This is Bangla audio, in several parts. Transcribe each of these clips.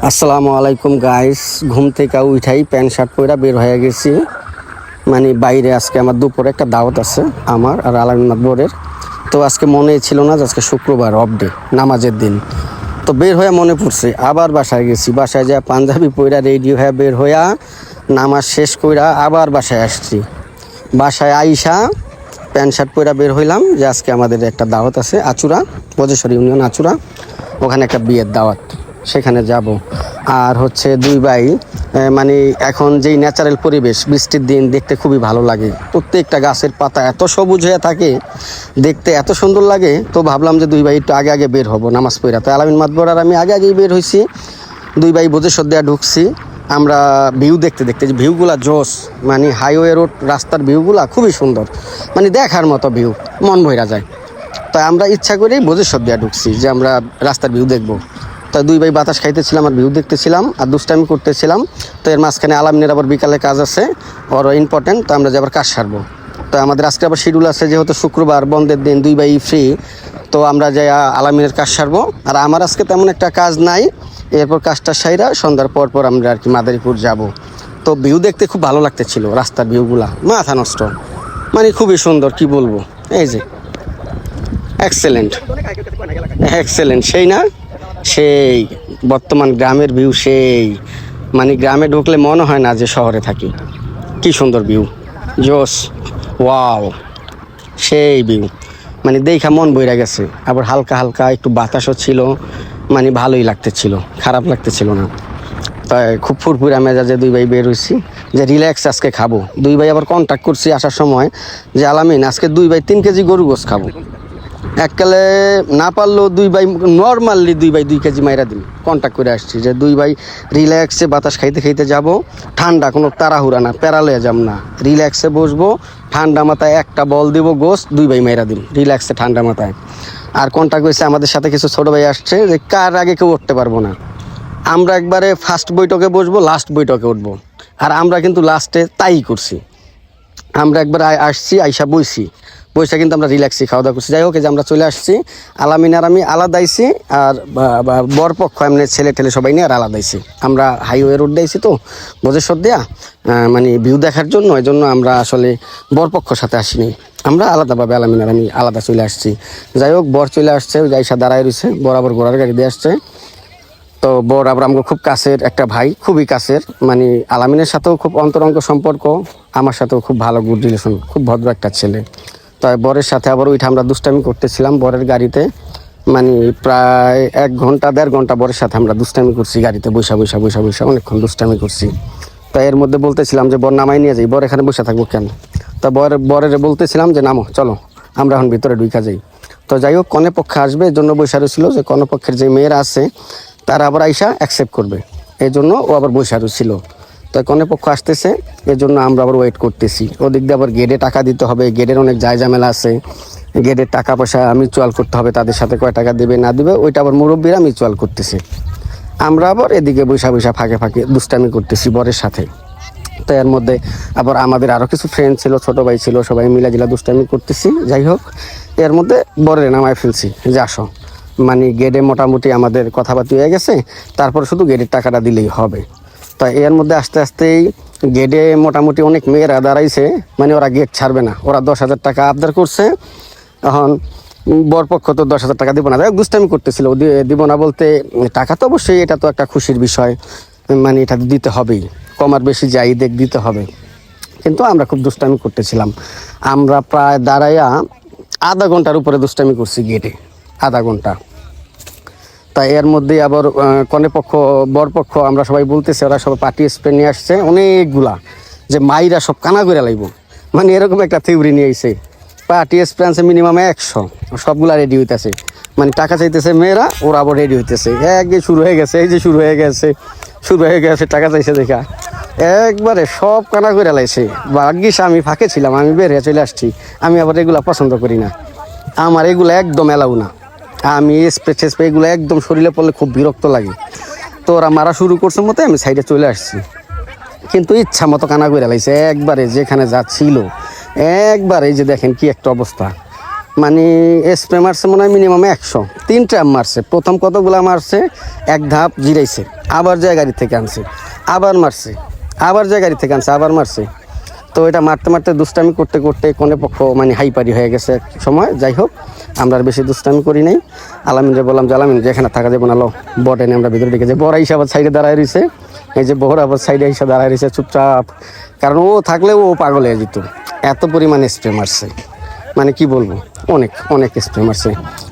আসসালামু আলাইকুম গাইস। ঘুম থেকে উঠাই প্যান্ট শার্ট পরে বের হয়ে গেছি। মানে বাইরে আজকে আমার দুপুরে একটা দাওয়াত আছে আমার আর আলামিন মাদবরের। তো আজকে মনে ছিল না যে আজকে শুক্রবার অফ ডে, নামাজের দিন। তো বের হয়ে মনে পড়ছে, আবার বাসায় গেছি। বাসায় যা পাঞ্জাবি পইরা রেডি হয়ে বের হইয়া নামাজ শেষ কইরা আবার বাসায় আসছি। বাসায় আইসা প্যান্ট শার্ট পরে বের হইলাম যে আজকে আমাদের একটা দাওয়াত আছে আচুরা, বজেশ্বর ইউনিয়ন আচুরা। ওখানে একটা বিয়ের দাওয়াত, সেখানে যাব। আর হচ্ছে দুই ভাই, মানে এখন যেই ন্যাচারাল পরিবেশ, বৃষ্টির দিন দেখতে খুবই ভালো লাগে। প্রত্যেকটা গাছের পাতা এত সবুজ হয়ে থাকে, দেখতে এত সুন্দর লাগে। তো ভাবলাম যে দুই ভাই একটু আগে আগে বের হবো নামাজ পড়া। তো আলামিন মাদবর আর আমি আগে আগেই বের হয়েছি। দুই ভাই বজেশ্বর দেয়া ঢুকছি। আমরা ভিউ দেখতে দেখতে, যে ভিউগুলা জোস, মানে হাইওয়ে রোড রাস্তার ভিউগুলা খুবই সুন্দর, মানে দেখার মতো ভিউ, মন ভইরা যায়। তাই আমরা ইচ্ছা করেই বজেশ্বর দেয়া ঢুকছি যে আমরা রাস্তার ভিউ দেখবো। তাই দুই ভাই বাতাস খাইতেছিলাম আর ভিউ দেখতেছিলাম আর দুষ্টামি করতেছিলাম। তো এর মাঝখানে আলামিনের আবার বিকালে কাজ আছে, ওর ইম্পর্টেন্ট। তো আমরা যে আবার কাজ সারবো। তো আমাদের আজকে আবার শিডিউল আছে, যেহেতু শুক্রবার বন্ধের দিন, দুই ভাই ফ্রি। তো আমরা যাই আলামিনের কাজ সারবো। আর আমার আজকে তেমন একটা কাজ নাই। এরপর কাজটা সাইরা সন্ধ্যার পর পর আমরা আর কি মাদারীপুর যাব। তো ভিউ দেখতে খুব ভালো লাগতেছিল, রাস্তার ভিউগুলা মাথা নষ্ট, মানে খুবই সুন্দর, কি বলবো। এই যে এক্সেলেন্ট এক্সেলেন্ট, সেই না সেই বর্তমান গ্রামের ভিউ সেই, মানে গ্রামে ঢুকলে মনে হয় না যে শহরে থাকি। কি সুন্দর ভিউ, জোস, ওয়াও, সেই ভিউ, মানে দেখা মন বইরা গেছে। আবার হালকা হালকা একটু বাতাসও ছিল, মানে ভালোই লাগতেছিল, খারাপ লাগতেছিল না। তাই খুব ফুরফুরা মেজাজে দুই ভাই বের হয়েছি যে রিল্যাক্স আজকে খাবো। দুই ভাই আবার কন্ট্যাক্ট করছি আসার সময় যে আলামিন আজকে দুই ভাই 3 কেজি গরু গোস খাবো। এককালে না পারলেও দুই ভাই নর্মালি 2 কেজি মাইরা দিন। কন্ট্যাক্ট করে আসছি যে দুই ভাই রিল্যাক্সে বাতাস খাইতে খাইতে যাব, ঠান্ডা, কোনো তাড়াহুড়া না, প্যারালয়ে যাব না, রিল্যাক্সে বসবো, ঠান্ডা মাথায় একটা বল দিব, গোস দুই ভাই মাইরা দিন রিল্যাক্সে ঠান্ডা মাথায়। আর কন্ট্যাক্ট হয়েছে আমাদের সাথে কিছু ছোটো ভাই আসছে, যে কার আগে কেউ উঠতে পারবো না। আমরা একবারে ফার্স্ট বৈঠকে বসবো, লাস্ট বৈঠকে উঠবো। আর আমরা কিন্তু লাস্টে তাই করছি। আমরা একবার আসছি, আইসা বইছি, বইসা কিন্তু আমরা রিল্যাক্সই খাওয়া দাওয়া করছি। যাই হোক, যে আমরা চলে আসছি, আলামিন আর আমি আলাদা আইছি, আর বরপক্ষ এমনি ছেলে টেলে সবাই নিয়ে আর আলাদা আইছি। আমরা হাইওয়ে রোড দিয়েছি তো বজেশ্বর দেয়া, মানে ভিউ দেখার জন্য। এই জন্য আমরা আসলে বরপক্ষর সাথে আসিনি, আমরা আলাদাভাবে আলামিন আর আমি আলাদা চলে আসছি। যাই হোক, বর চলে আসছে, যাইসা দাঁড়ায় রয়েছে, বরাবর ঘোড়ার গাড়ি দিয়ে আসছে। তো বর আবার আমাকে খুব কাছের একটা ভাই, খুবই কাছের, মানে আলামিনের সাথেও খুব অন্তরঙ্গ সম্পর্ক, আমার সাথেও খুব ভালো গুড রিলেশন, খুব ভদ্র একটা ছেলে। তাই বরের সাথে আবার ওইটা আমরা দুষ্টামি করতেছিলাম বরের গাড়িতে, মানে প্রায় 1 ঘন্টা 1.5 ঘন্টা বরের সাথে আমরা দুষ্টামি করছি গাড়িতে, বৈশা বৈশা বৈশা বৈশা অনেকক্ষণ দুষ্টামি করছি। তাই এর মধ্যে বলতেছিলাম যে বর নামাই নিয়ে যাই, বর এখানে বসে থাকবো কেন। তা বরের বলতেছিলাম যে নামো, চলো আমরা এখন ভিতরে ঢুকা যাই। তো যাই হোক, কনে পক্ষে আসবে এই জন্য বৈশা রয়েছিল, যে কনে পক্ষের যে মেয়েরা আছে তারা আবার আইসা অ্যাকসেপ্ট করবে, এই জন্য ও আবার বৈশা রয়েছিল। তাই কনে পক্ষ আসতেছে, এর জন্য আমরা আবার ওয়েট করতেছি। ওদিক দিয়ে আবার গেটে টাকা দিতে হবে, গেটের অনেক ঝামেলা আছে। গেটের টাকা পয়সা মিউচুয়াল করতে হবে, তাদের সাথে কয় টাকা দেবে না দেবে ওইটা আবার মুরব্বীরা মিউচুয়াল করতেছে। আমরা আবার এদিকে বৈশা বৈশা ফাঁকে ফাঁকে দুষ্টামি করতেছি বরের সাথে। তো এর মধ্যে আবার আমাদের আরও কিছু ফ্রেন্ড ছিল, ছোটো ভাই ছিল, সবাই মিলা জিলা দুষ্টামি করতেছি। যাই হোক, এর মধ্যে বরের নামায় ফেলছি যে আসো, মানে গেটে মোটামুটি আমাদের কথাবার্তা হয়ে গেছে, তারপর শুধু গেটের টাকাটা দিলেই হবে। তাই এর মধ্যে আস্তে আস্তেই গেটে মোটামুটি অনেক মেয়েরা দাঁড়াইছে, মানে ওরা গেট ছাড়বে না, ওরা 10,000 টাকা আবদার করছে। এখন বরপক্ষ তো 10,000 টাকা দিব না, যাই হোক দুষ্টামি করতেছিল। দিব না বলতে, টাকা তো অবশ্যই, এটা তো একটা খুশির বিষয়, মানে এটা দিতে হবেই, কম আর বেশি যাই দেখ দিতে হবে। কিন্তু আমরা খুব দুষ্টামি করতেছিলাম। আমরা প্রায় দাঁড়াইয়া আধা ঘন্টার উপরে দুষ্টামি করছি গেটে, আধা ঘন্টা। তাই এর মধ্যে আবার কনে পক্ষ বরপক্ষ আমরা সবাই বলতেছে, ওরা সবাই পার্টি স্প্রে নিয়ে আসছে অনেকগুলা, যে মাইরা সব কানা করে লাগবো, মানে এরকম একটা থিওরি নিয়ে আইছে। পার্টি স্প্রে আনছে মিনিমাম 100, সবগুলা রেডি হইতেছে, মানে টাকা চাইতেছে মেয়েরা, ওরা আবার রেডি হইতেছে। শুরু হয়ে গেছে, এই যে শুরু হয়ে গেছে টাকা চাইছে দেখা, একবারে সব কানা করে লাইছে। ভাগ্যিস আমি ফাঁকে ছিলাম, আমি বের হয়ে চলে আসছি। আমি আবার এগুলা পছন্দ করি না, আমার এগুলো একদম এলাও না। আমি স্প্রে এগুলো একদম শরীরে পড়লে খুব বিরক্ত লাগে। তো ওরা মারা শুরু করছে মতো আমি সাইডে চলে আসছি, কিন্তু ইচ্ছা মতো কানা করে লাইছে একবারে, যেখানে যা ছিল একবারে। এই যে দেখেন কি একটা অবস্থা, মানে স্প্রে মারছে মনে হয় মিনিমাম 100, 3 ট্রাম মারছে। প্রথম কতগুলা মারছে, এক ধাপ জিরাইছে, আবার যায় গাড়ি থেকে আনছে, আবার মারছে, আবার যায় গাড়ি থেকে আনছে, আবার মারছে। তো এটা মারতে মারতে দুষ্টামি করতে করতে কোনে পক্ষ মানে হাইপারি হয়ে গেছে এক সময়। যাই হোক, আমরা আর বেশি দুষ্টামি করি নাই। আলামিনরে বললাম যে আলামিন যেখানে থাকা যাবে না, লো বট এনে আমরা ভিতরে ঢেকে যে বড় হিসাব সাইডে দাঁড়ায় রয়েছে। এই যে বড় আবার সাইডে হিসাব দাঁড়ায় রয়েছে চুপচাপ, কারণ ও থাকলে ও পাগল হয়ে যেত, এত পরিমাণে স্প্রে মারছে। মানে কি বলবো, অনেক অনেক স্প্রে মারছে।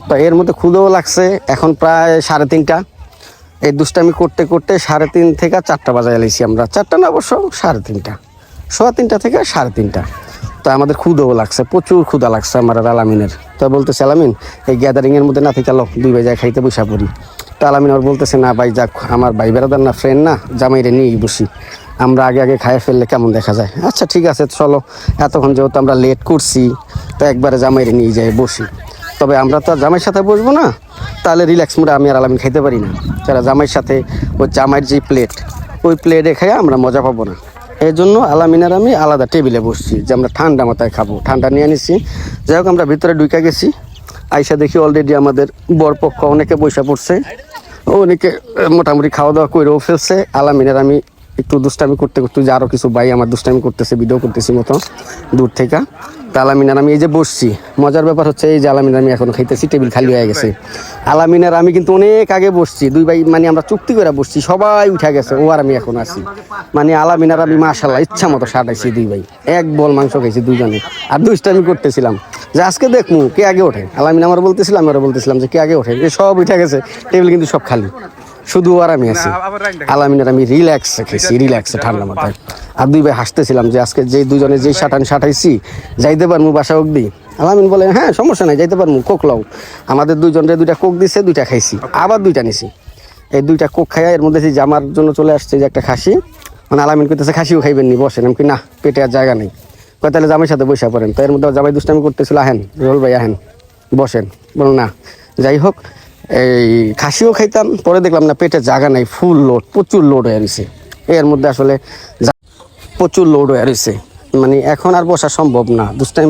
তো এর মধ্যে ক্ষুধাও লাগছে। এখন প্রায় 3:30। এই দুষ্টামি করতে করতে 3:30 থেকে 4টা বাজায় এলাইছি আমরা। 4টা না, অবশ্য 3:30, 3:15 থেকে 3:30। তো আমাদের ক্ষুধাও লাগছে, প্রচুর ক্ষুধা লাগছে আমার আর আলামিনের। তো বলতেছে আলামিন এই গ্যাদারিংয়ের মধ্যে না থেকে আলো 2 ভাই যায় খাইতে বসা পড়ি। তো আলামিন আর বলতেছে না ভাই যাক, আমার ভাই বেড়াদার না, ফ্রেন্ড না, জামাইরে নিয়েই বসি, আমরা আগে আগে খাইয়ে ফেললে কেমন দেখা যায়। আচ্ছা ঠিক আছে চলো, এতক্ষণ যেহেতু আমরা লেট করছি তো একবারে জামাইরে নিয়ে যাই বসি। তবে আমরা তো আর জামাইয়ের সাথে বসবো না, তাহলে রিল্যাক্স মোডে আমি আর আলামিন খাইতে পারি না। যারা জামাইয়ের সাথে ওই জামাইয়ের যে প্লেট, ওই প্লেটে খাইয়ে আমরা মজা পাবো না। এই জন্য আলামিন আর আমি আলাদা টেবিলে বসছি যে আমরা ঠান্ডা মাথায় খাবো। ঠান্ডা নিয়ে নিছি। যাই হোক, আমরা ভিতরে ঢুকে গেছি। আইসা দেখি অলরেডি আমাদের বরপক্ষ অনেকে বসে পড়ছে, অনেকে মোটামুটি খাওয়া দাওয়া করেও ফেলছে। আলামিনের আমি একটু দুষ্টামি করতে করতে, যে আরও কিছু ভাই আমার দুষ্টামি করতেছে, ভিডিও করতেছি মতো দূর থেকে। তা আলামিনার আমি এই যে বসছি, মজার ব্যাপার হচ্ছে এই যে আলামিনার আমি এখন খাইতেছি, টেবিল খালি হয়ে গেছে। আলামিনার আমি কিন্তু অনেক আগে বসছি, 2 ভাই মানে আমরা চুক্তি করে বসছি, সবাই উঠে গেছে, ও আর আমি এখন আছি। মানে আলামিনার আমি মাশাআল্লাহ ইচ্ছা মতো সাটাইছি, 2 ভাই এক বল মাংস খাইছি দুজনে। আর দুষ্টামি করতেছিলাম যে আজকে দেখমু কে আগে ওঠে। আলামিন আমার বলতেছিলাম, আমরা বলতেছিলাম যে কে আগে ওঠে। সব উঠে গেছে, টেবিল কিন্তু সব খালি, শুধু আর আমি আছি। আলামিনের আমি রিল্যাক্সে খেয়েছি, রিল্যাক্সে ঠান্ডা মাথায়। আর 2 ভাই হাসতেছিলাম যে আজকে যে দুজনে যেই সাটাইছি যাইতে পারমু বাসা অব্দি। আলামিন বলে হ্যাঁ সমস্যা নাই, যাইতে পারমু, কোক লাও। আমাদের 2 জনের 2টা কোক দিছে, 2টা খাইছি, আবার 2টা নিছি। এই 2টা কোক খাইয়া এর মধ্যে যে আমার জন্য চলে আসছে যে একটা খাসি। মানে আলামিন কইতেছে খাসিও খাইবেন নি, বসেন। আমি কি না, পেটে আর জায়গা নেই। কয় তাহলে জামাইয়ের সাথে বসে পড়েন। তো এর মধ্যে জামাই দুষ্টামি করতেছিল, আহেন রোল ভাই আহেন বসেন, বল না। যাই হোক, এই খাসিও খাইতাম, পরে দেখলাম না পেটে জায়গা নাই, ফুল লোড, প্রচুর লোড হয়ে রয়েছে। এর মধ্যে আসলে প্রচুর লোড হয়ে রয়েছে, মানে এখন আর বসা সম্ভব না। দুষ্টাইম